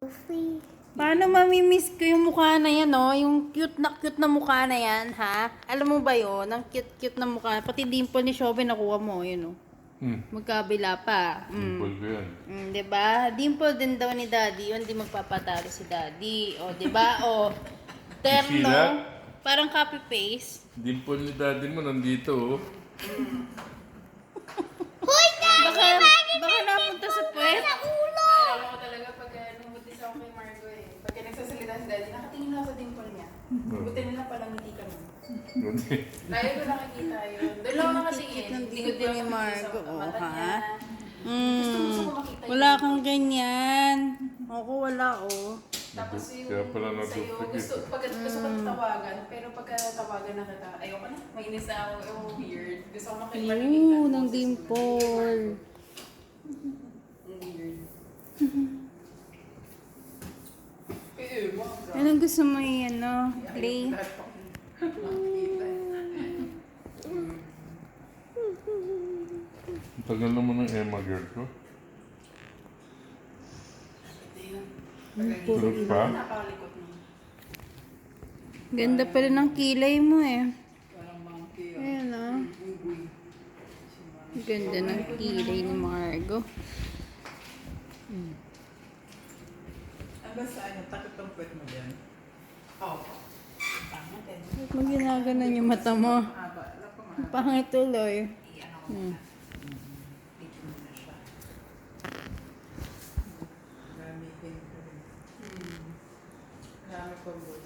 Free. Paano mamimiss ko yung mukha na yan, oh? Yung cute na mukha na yan, ha? Alam mo ba yun? Ang cute na mukha. Pati dimple ni Shobe nakuha mo, yun, oh. Magkabila pa. Dimple ko yan. Diba? Dimple din daw ni Daddy. Yun, di magpapatalo si Daddy. O, diba? O, terno. Silat? Parang copy-paste. Dimple ni daddy mo nandito, oh. Hoy, Baka napunta sa puwet. sa ulo! Alam ko talaga pag numutis ako kay Margo eh. Pagka nagsasalita si Daddy, nakatingin ako sa dimple niya. Buti nila palang hindi ka nun. Lagi ko nakikita yun. Doon lang ako nakatingin. Ng Hindi ko dimple din ni ako Margo, sa oh, mata ha? niya. Gusto ko makita yun. Wala kang ganyan. Ako wala, oh. Tapos yung Kaya pala sa'yo, nag-duplicate. gusto ko tawagan, pero pagka tawagan na kita, ayoko na, mainis na ako, weird. Gusto ko makiparinig Ayun, ng ng boses mo. dimple. Ang weird. Wag. Anong gusto mo yan, no? Play? Ang tagal naman ng Emma girl ko. Tulog pa? Napakalikot mo. Ganda pa rin ng kilay mo, eh. Parang monkey. Ayan, oh. Ganda ng kilay ni Margo. Ang basta ano, takot ang puwet mo dyan. Oo. Tama din. Ba't mo ginaganon yung mata mo? Aba, alam ko nga. Pangit tuloy. I-ano ko na. Dito mo na siya. Gamitin ko rin. Marami pang buhay.